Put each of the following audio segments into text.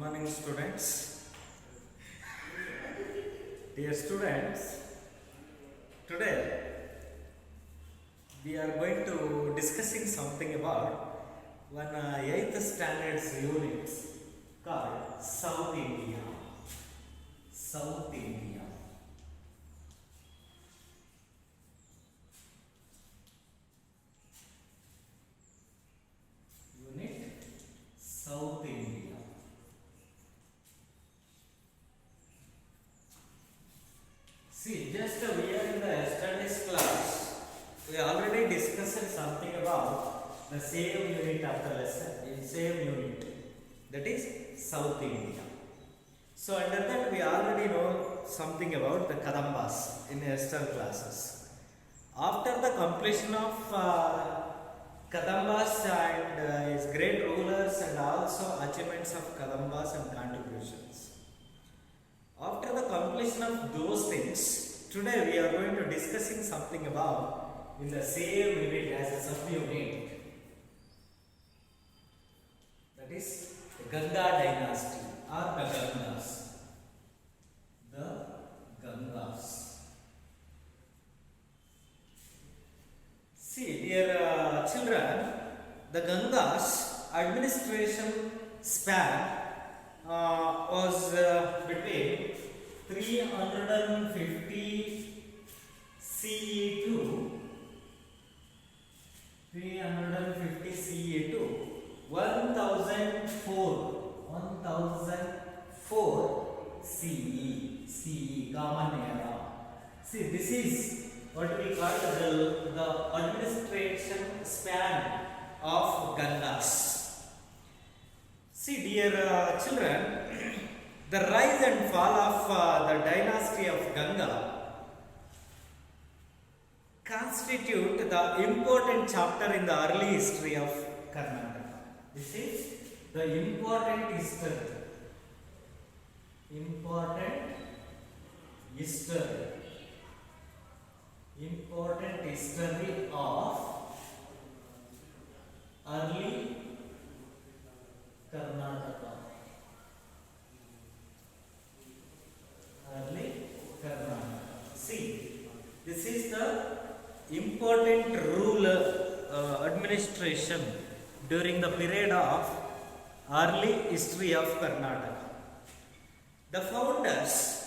morning, students. Dear students, today we are going to discussing something about one 8th standards unit called South India. South India. Unit South India. See, just we are in the yesterday's class. We already discussed something about the same unit of the lesson, in same unit, that is South India. So under that we already know something about the Kadambas in yesterday's classes. After the completion of Kadambas and his great rulers and also achievements of Kadambas and contributions. After the completion of those things, today we are going to discussing something about in the same unit as a sub-unit. That is the Ganga dynasty or the Gangas. The Gangas. See, dear children, the Gangas administration span was between 350 CE to 1004 CE common era. See, this is what we call the administration span of Gangas. See, dear children, the rise and fall of the dynasty of Ganga constitute the important chapter in the early history of Karnataka. This is the important history. Important history of early Karnataka. Early Karnataka. See, this is the important administration during the period of early history of Karnataka. The founders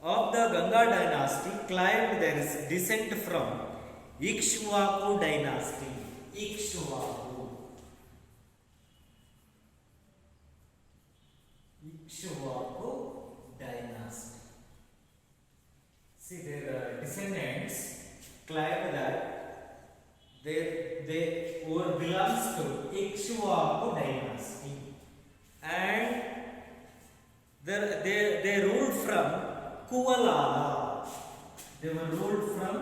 of the Ganga dynasty claimed their descent from Ikshvaku dynasty. Ikshvaku dynasty. See, their descendants claimed that they were belongs to Ikshvaku dynasty, and they ruled from Kuvalala. They were ruled from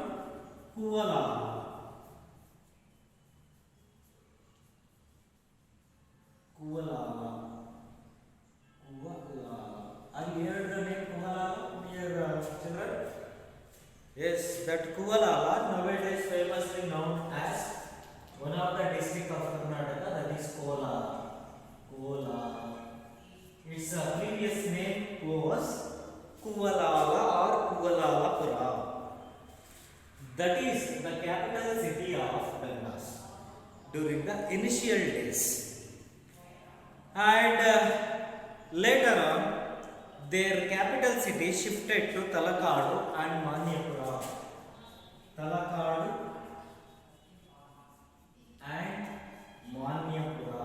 Kuvalala. Have you heard the name Kuvalala, dear children? Yes, that Kuvalala nowadays famously known as one of the district of Karnataka, that is Kolar. Its previous name was Kuvalala or Kuvalalapura. That is the capital city of Gangas during the initial days. And later on, their capital city shifted to Talakadu and Manyapura. Talakadu and Manyapura.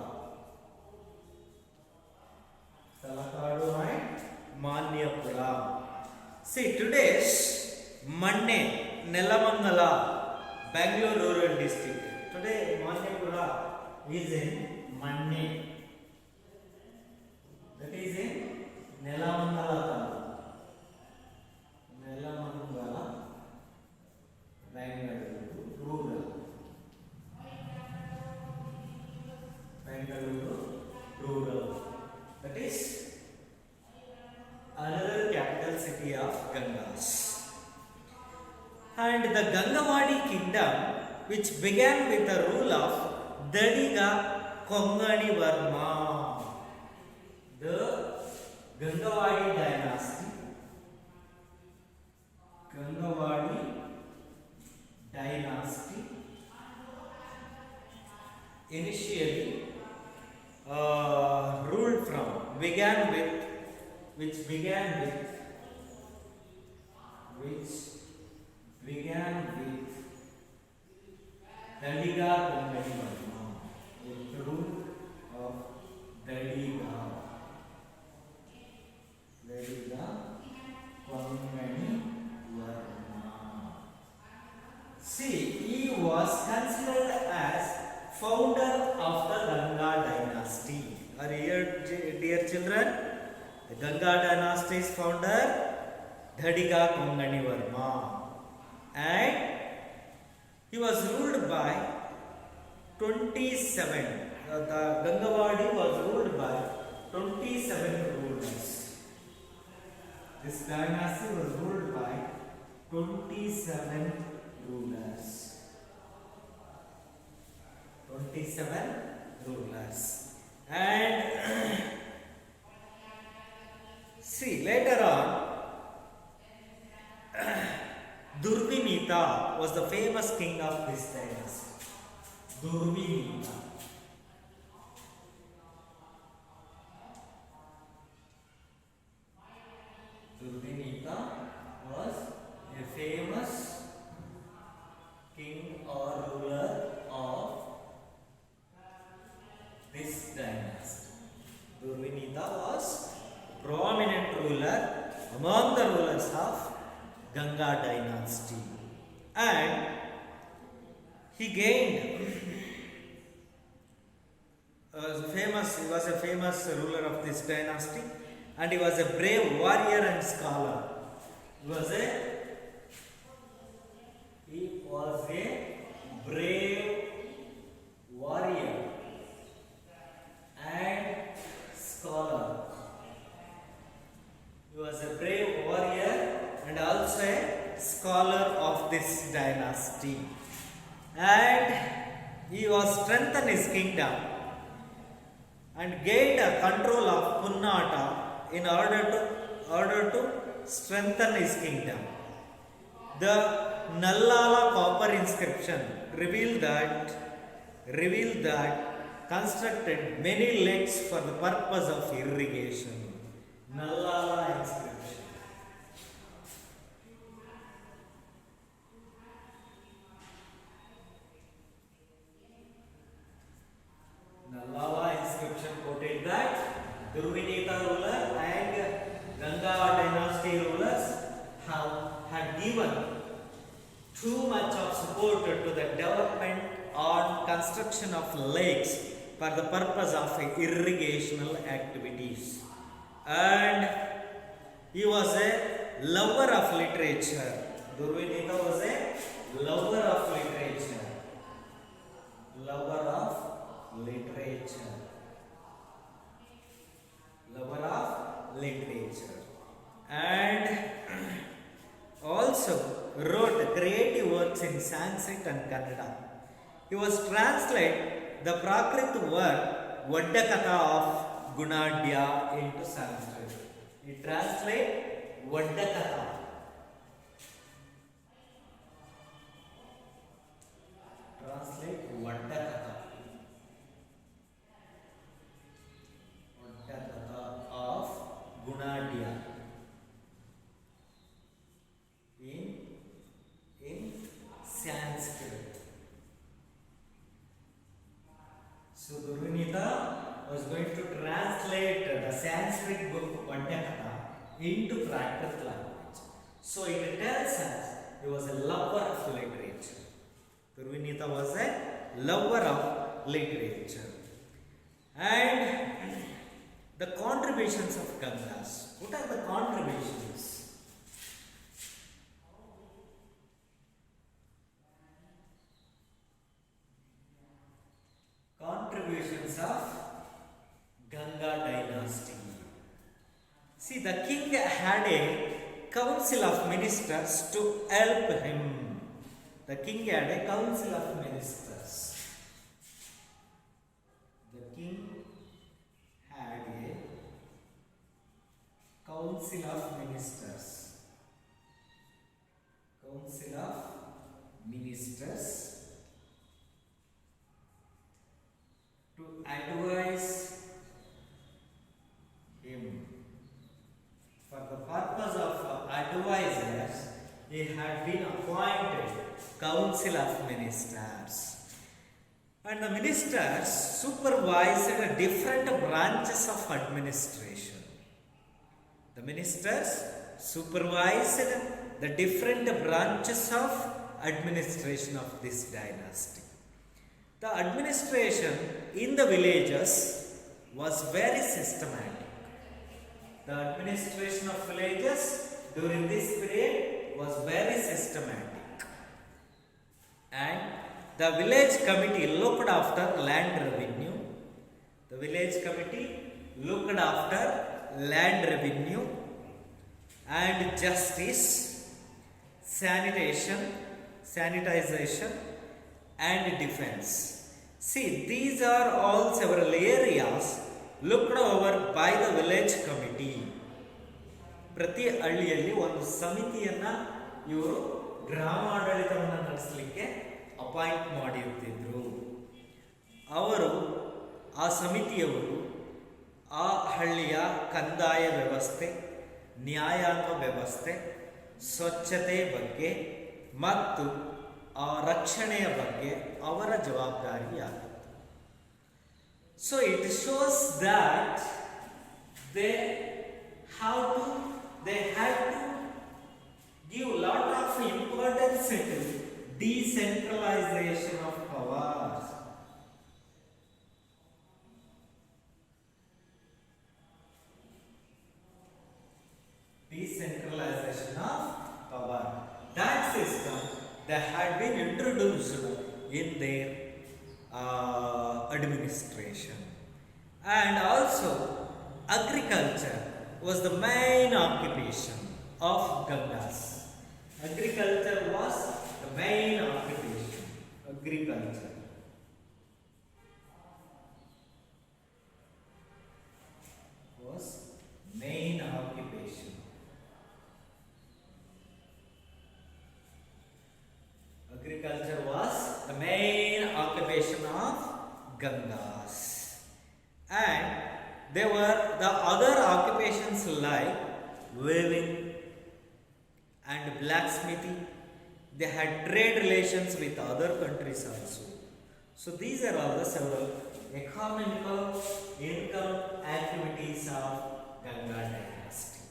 Talakadu and Manyapura. See, today's Manne, Nelamangala, Bangalore rural district. Today, Manyapura is in Manne. That is in Nelamangala, Bangalore rural. That is another capital city of Gangas. And the Gangavadi kingdom, which began with the rule of Dadiga Kongani Varma. The Gangawadi dynasty. Gangawadi dynasty initially ruled from began with which began with Dadiga Kongani Varma, the rule of Dadiga Kongani Varma. See, he was considered as founder of the Ganga dynasty. Are you here, dear children? The Ganga dynasty's founder Dadiga Kongani Varma, and he was ruled by 27. The Gangawadi was ruled by 27 rulers. This dynasty was ruled by 27 rulers. 27 rulers. And see, later on, Durvinita was the famous king of this dynasty. Durvinita. Durvinita was a famous king or ruler of this dynasty. Durvinita was prominent ruler among the rulers of Ganga dynasty, and he gained he was a famous ruler of this dynasty, and he was a brave warrior and scholar. He was a brave warrior and scholar. He was a brave warrior and also a scholar of this dynasty, and he was strengthened his kingdom and gained a control of Punnata in order to strengthen his kingdom. The Nallala copper inscription revealed that constructed many lakes for the purpose of irrigation. Nallala inscription. Nallala inscription quoted that Durvinita ruler and Ganga dynasty rulers had given too much of support to the development or construction of lakes for the purpose of irrigational activities. And he was a lover of literature. Durvinita was a lover of literature. Lover of literature. Lover of literature. And also wrote creative works in Sanskrit and Kannada. He was translate the Prakrit work Vaddakatha of Gunadhya into Sanskrit. He translate Vaddakatha. Translate Vaddakatha. Vaddakatha of Gunadhya in Sanskrit. So Durvinita was going to translate the Sanskrit book Vaddakatha into Prakrit language. So it tells us he was a lover of literature. Durvinita was a lover of literature. And the contributions of Gangas. What are the contributions? Contributions of Ganga dynasty. See, the king had a council of ministers to help him. The king had a council of ministers. The king had a Council of Ministers. Council of Ministers to advise him. For the purpose of advisors, he had been appointed Council of Ministers. And the ministers supervised different branches of administration. The ministers supervised the different branches of administration of this dynasty. The administration in the villages was very systematic. The administration of villages during this period was very systematic. And the village committee looked after land revenue. The village committee looked after land revenue and justice, sanitation, sanitization and defense. See, these are all several areas looked over by the village committee. ಪ್ರತಿ ಹಳ್ಳಿಯಲ್ಲಿ ಒಂದು ಸಮಿತಿಯನ್ನ ಇವರು ಗ್ರಾಮಾಡಳಿತವನ್ನು ನಡೆಸಲಿಕ್ಕೆ appoint ಮಾಡಿರ್ತಿದ್ರು. ಅವರು ಆ ಸಮಿತಿಯವರು ಆ ಹಳ್ಳಿಯ ಕಂದಾಯ ವ್ಯವಸ್ಥೆ, ನ್ಯಾಯಾಂಗ ವ್ಯವಸ್ಥೆ, ಸ್ವಚ್ಛತೆ ಬಗ್ಗೆ ಮತ್ತು ಆ ರಕ್ಷಣೆಯ ಬಗ್ಗೆ ಅವರ ಜವಾಬ್ದಾರಿಯಾಗಿತ್ತು. So it shows that they had to give lot of importance to decentralization of powers. Decentralization of power. That system that had been introduced in their administration. And also agriculture was the main occupation of Gangas. Agriculture was the main occupation. Agriculture was main occupation. Agriculture was the main occupation of Gangas. And there were the other occupations like weaving and blacksmithing. They had trade relations with other countries also. So these are all the several economical income activities of Ganga dynasty.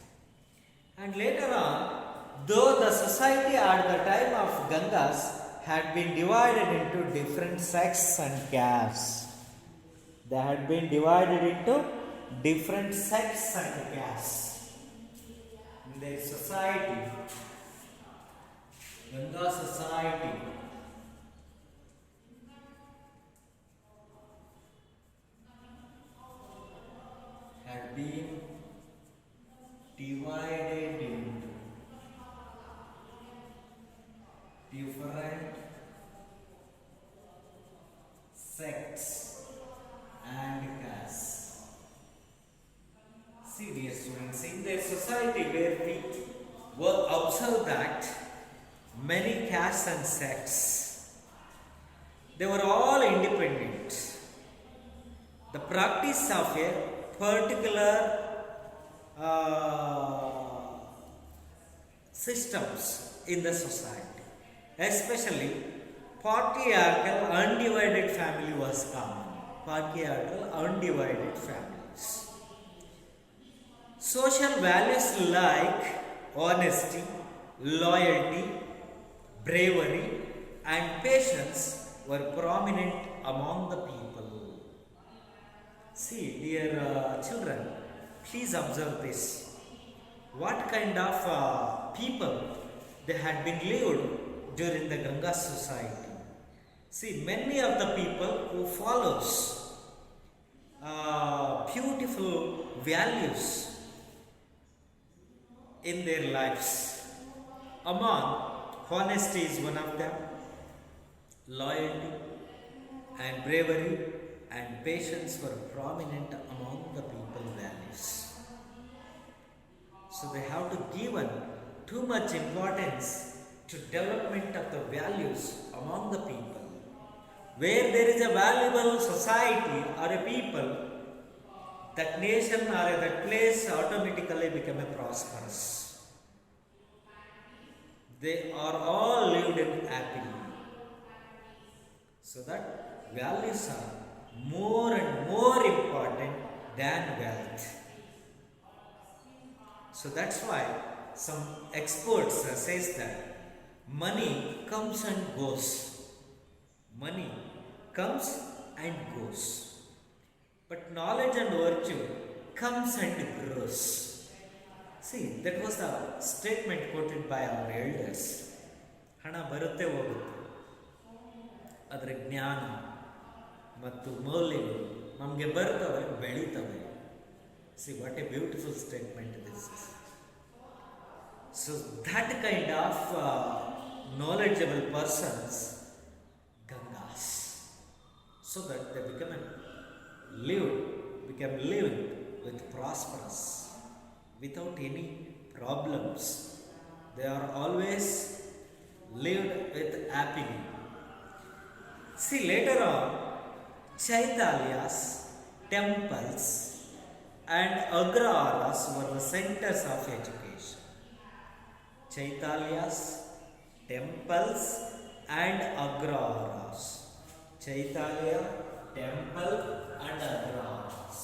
And later on, though the society at the time of Gangas had been divided into different sects and castes, they had been divided into different sects and castes in their society. Ganga society had been divided into different sects and castes. See, dear students, in their society where we will observe that many castes and sects, they were all independent. The practice of a particular systems in the society, especially patriarchal undivided family was common. Patriarchal undivided families. Social values like honesty, loyalty, bravery and patience were prominent among the people. See, dear children, please observe this. What kind of people they had been lived during the Ganga society. See, many of the people who follows beautiful values in their lives. Among honesty is one of them, loyalty and bravery and patience were prominent among the people values. So they have to given too much importance to development of the values among the people. Where there is a valuable society or a people, that nation or that place automatically become a prosperous. They are all lived in happily. So that values are more and more important than wealth. So that's why some experts says that money comes and goes. Money comes and goes. But knowledge and virtue comes and grows. See, that was the statement quoted by our elders. ಹಣ ಬರುತ್ತೆ ಹೋಗುತ್ತೆ, ಅದರ ಜ್ಞಾನ ಮತ್ತು ಮೌಲ್ಯಗಳು ನಮಗೆ ಬರ್ತವೆ, ಬೆಳೀತವೆ. See, what a beautiful statement this is. So that kind of knowledgeable persons, Gangas, so that they become living with prosperous, without any problems. They are always lived with happily. See, later on, Chaitalyas, temples and agraras were the centers of education. Chaitalyas, temples and agraras. Chaitalya, temple and agraras.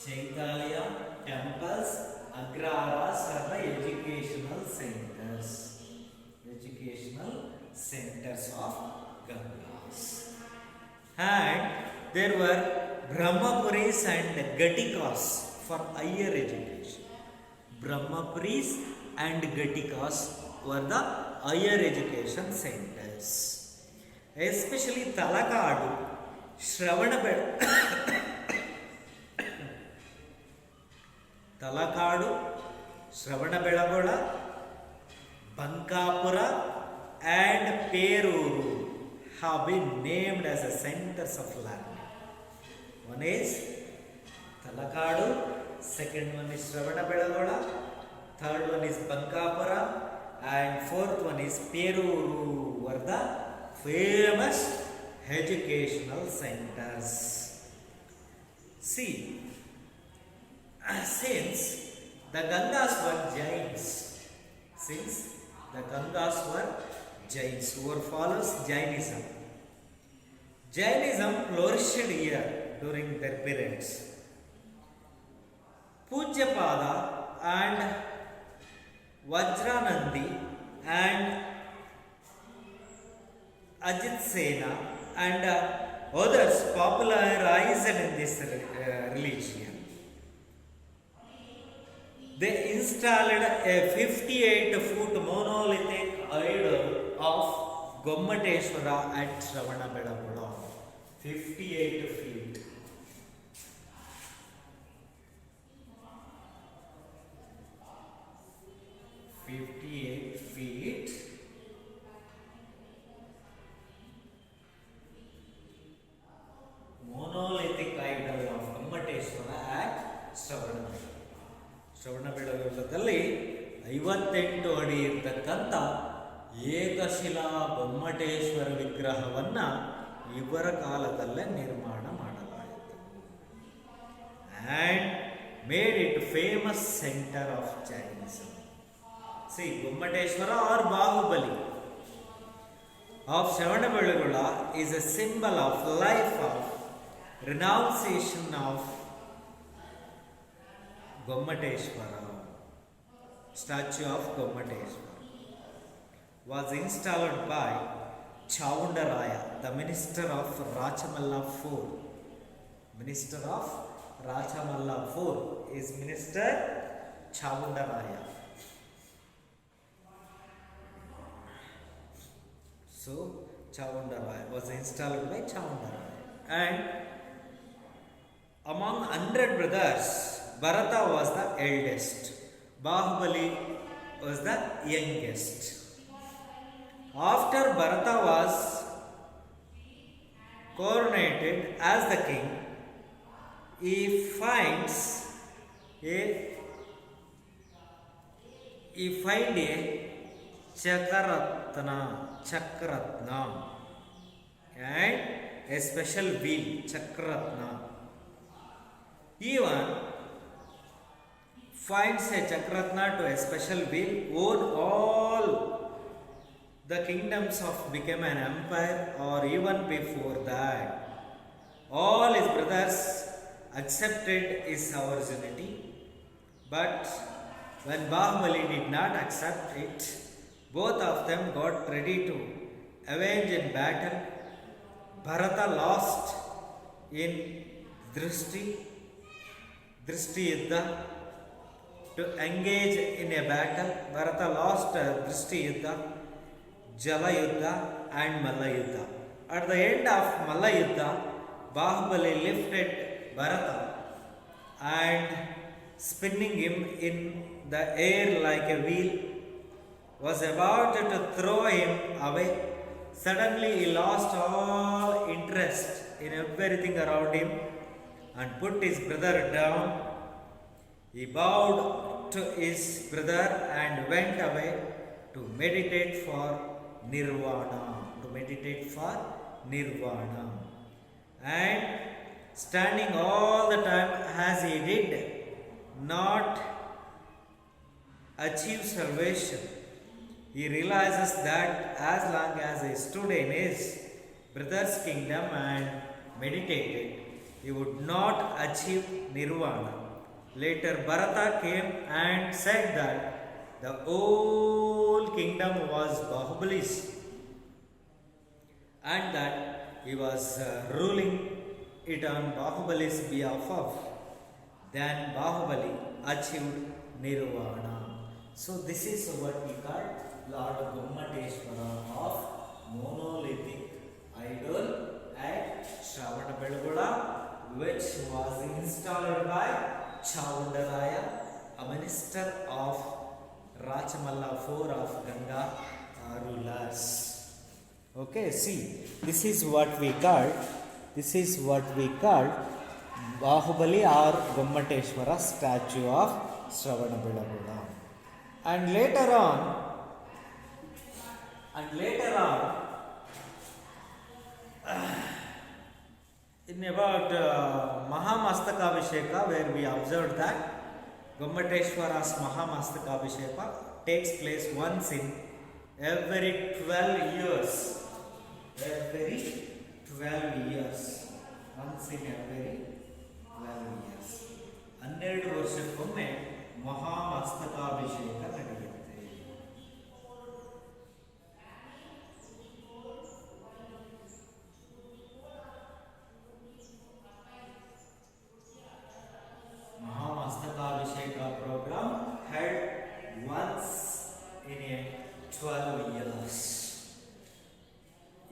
Chaitalya, temples, agraras are the educational centers. Educational centers of Gangas. And there were Brahmapuris and Gatikas for higher education. Brahmapuris and Gatikas were the higher education centers. Especially Talakadu, Talakadu, Shravanabelagola, Bankapura and Peruru have been named as the centers of learning. One is Talakadu, second one is Shravanabelagola, third one is Bankapura, and fourth one is Peruru were the famous educational centers. See, since the Gangas were Jains, who follows Jainism. Jainism flourished here during their periods. Pujyapada and Vajranandi and Ajit Sena and others popularized in this religion. They installed a 58-foot monolithic idol of Gommateshwara at Shravanabelagola. 58 feet. Monolithic idol of Gommateshwara at Shravanabelagola. ಶ್ರವಣಬೆಳಗೊಳದಲ್ಲಿ 58 ಅಡಿ ಇರ್ತಕ್ಕಂಥ ಏಕಶಿಲಾ ಗೊಮ್ಮಟೇಶ್ವರ ವಿಗ್ರಹವನ್ನ ಇವರ ಕಾಲದಲ್ಲೇ ನಿರ್ಮಾಣ ಮಾಡಲಾಯಿತು. And made it famous center of Jainism. See, Gommateshwara or Bahubali of Shravanabelagola is a symbol of life of renunciation of Gommateshwara. Statue of Gommateshwara was installed by Chaundaraya, the minister of Rachamalla IV. Minister of Rachamalla IV is Minister Chaundaraya. So Chaundaraya was installed by Chaundaraya. And among 100 brothers, Bharata was the eldest. Bahubali was the youngest. After Bharata was coronated as the king, he finds a chakratna and a special wheel, chakratna. Even finds a chakratna to a special wheel, own all the kingdoms of became an empire, or even before that. All his brothers accepted his originality, but when Bahubali did not accept it, both of them got ready to avenge in battle. Bharata lost in Drishti Yuddha to engage in a battle. Bharata lost Drishti Yuddha, Jala Yuddha and Malla Yuddha. At the end of Malla Yuddha, Bahubali lifted Bharata and spinning him in the air like a wheel, was about to throw him away. Suddenly he lost all interest in everything around him and put his brother down. He bowed to his brother and went away to meditate for nirvana. And standing all the time as he did not achieve salvation, he realizes that as long as he stood in his brother's kingdom and meditated, he would not achieve nirvana. Later, Bharata came and said that the whole kingdom was Bahubali's and that he was ruling it on Bahubali's behalf of. Then Bahubali achieved nirvana. So this is what we call Lord Gommateshwara of monolithic idol at Shravanabelagola, which was installed by Chamundaraya, a minister of Rachamalla IV of Ganga rulers. Okay, see, this is what we call Bahubali or Gommateshwara statue of Shravanabelagola. And later on, in about Mahamastakabhisheka, where we observed that Gommateshwara's Mahamastakabhisheka takes place once in every 12 years. Once in every 12 years. 12 ವರ್ಷಕ್ಕೊಮ್ಮೆ ಮಹಾಮಸ್ತಕಾಭಿಷೇಕ ನಡೆಯುತ್ತೆ. Mahamastakabhisheka program held once in a 12 years.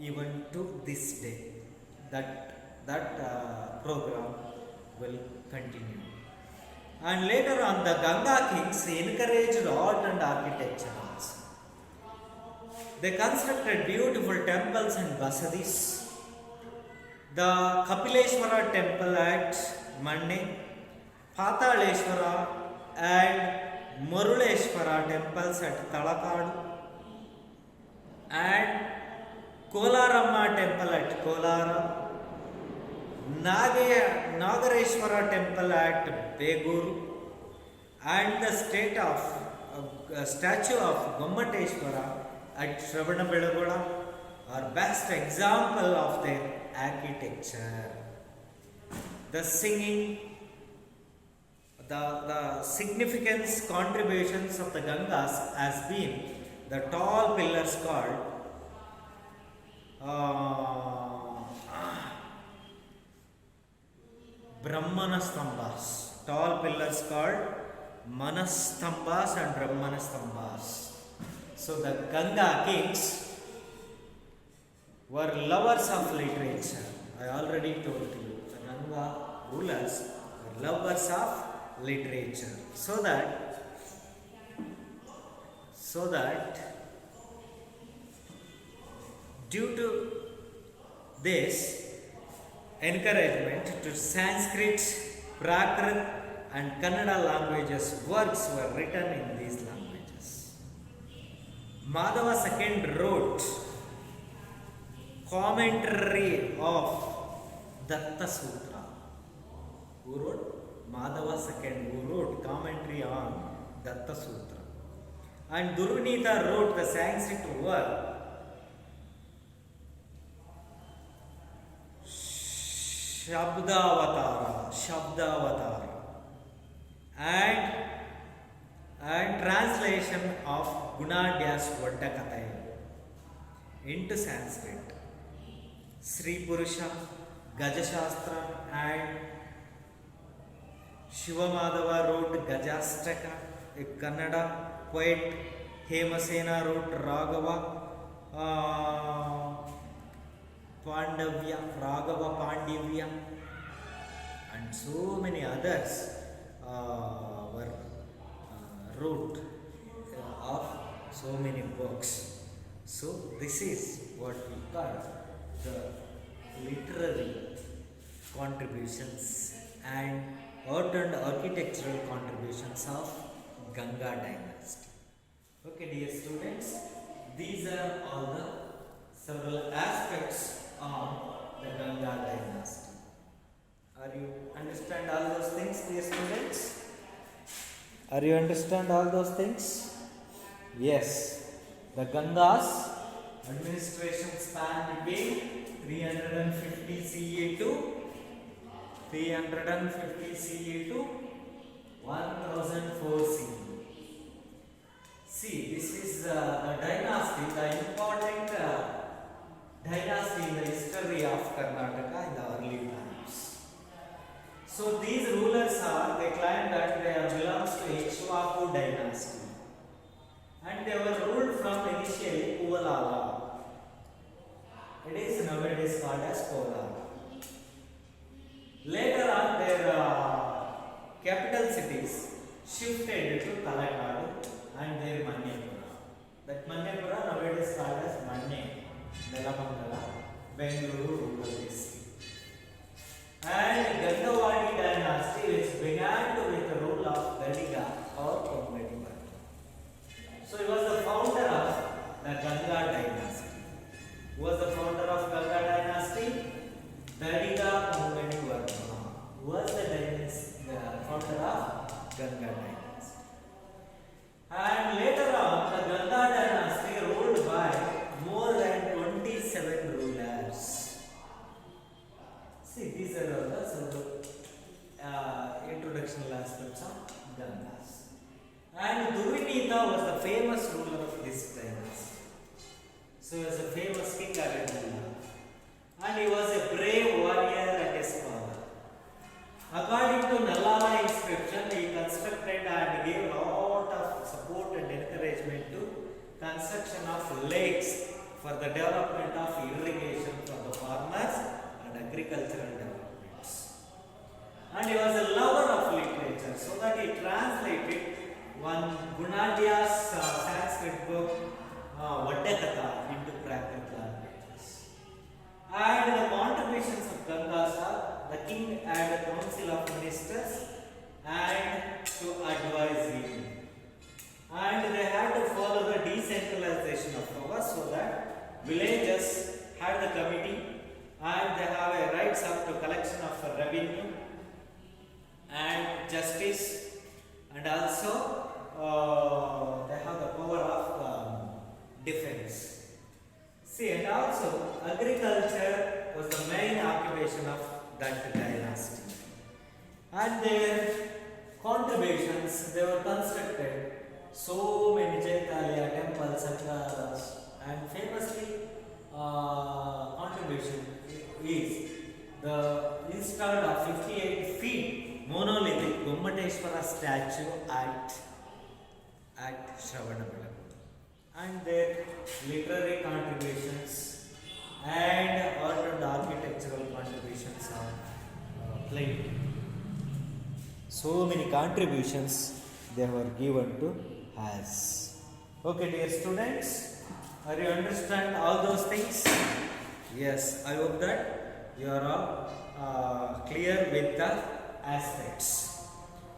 Even to this day, that program will continue. And later on, the Ganga kings encouraged art and architecture also. They constructed beautiful temples and basadis. The Kapileshwara temple at Manne, Pataleshwara and Muruleshwara temples at Talakadu, and Kolaramma temple at Kolara, Nagareshwara temple at Beguru, and the statue of Gommateshwara at Shravanabelagola are best example of their architecture. The singing, the significance contributions of the Gangas has been the tall pillars called Brahmanastambhas. Tall pillars called Manastambhas and Brahmanastambhas. So the Ganga kings were lovers of literature. I already told you, the Ganga rulers were lovers of literature. So that so that due to this encouragement to Sanskrit, Prakrit and Kannada languages, works were written in these languages. Madhava II wrote commentary of Datta Sutra. Who wrote? Madhava II, who wrote commentary on Datta Sutra. And Durvinitha wrote the Sanskrit work Shabdavatara and translation of Gunadhyas Vaddakataya into Sanskrit. Sri Purusha, Gajashastra and Shivamadava wrote Gajastaka. A Kannada poet Hemasena wrote Raghava Pandavya, and so many others were wrote of so many books. So this is what we call the literary contributions and art and architectural contributions of Ganga dynasty. Okay, dear students, these are all the several aspects of the Ganga dynasty. Are you understand all those things, dear students? Are you understand all those things? Yes. The Ganga's administration span between 350 CE to 1004 CE. See, this is the dynasty, the important dynasty in the history of Karnataka in the early times. So these rulers they claim that they belongs to Ikshvaku dynasty, and they were ruled from initially Kuvalala. It is nowadays called as Kolar. Later on, their capital cities shifted to Talakadu and their Manyapura. That Manyapura nowadays called as Manye, Nelamangala, Bengaluru rural district. And Gandavadi dynasty, which began with the rule of Gadiga or Kongadivar. So he was the founder of the Ganga dynasty. Who was the founder of Ganga dynasty? Gadiga Kongadivar was the founder of Ganga dynasty. And later on, the Ganga dynasty ruled by more than 27 rulers. See, these are all the several introductional aspects of Gangas. And Durvinitha was the famous ruler of this dynasty. So he was a famous king Arjuna. And he was a brave warrior and a scholar. According to Nallala inscription, he constructed and gave a lot of support and encouragement to construction of lakes for the development of irrigation for the farmers and agricultural developments. And he was a lover of literature, so that he translated one Gunadhya's Sanskrit book, Vaddakatha, into Prakrit languages. And the contributions of Gangas are the king had a council of ministers and to advise him. And they had to follow the decentralization of power so that villages had the committee and they have a rights up to collection of revenue and justice, and also they have the power of defense. See, and also agriculture was the main occupation of that dynasty. And their contributions, they were constructed so many Chaitanya temples, satras, and famously contribution is the installed of 58 feet monolithic Gommateshwara statue at Shravanabelagola. And their literary contributions and art and architectural contributions are played. So many contributions they were given to us. Okay, dear students, are you understand all those things? Yes, I hope that you are all clear with the aspects.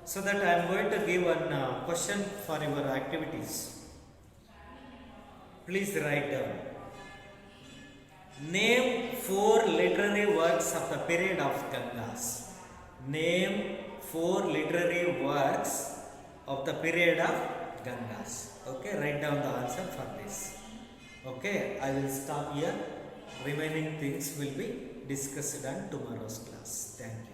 So that I am going to give one question for your activities. Please write down. Name 4 literary works of the period of Gangas. Name 4 literary works of the period of Gangas. Okay, write down the answer for this. Okay, I will stop here. Remaining things will be discussed on tomorrow's class. Thank you.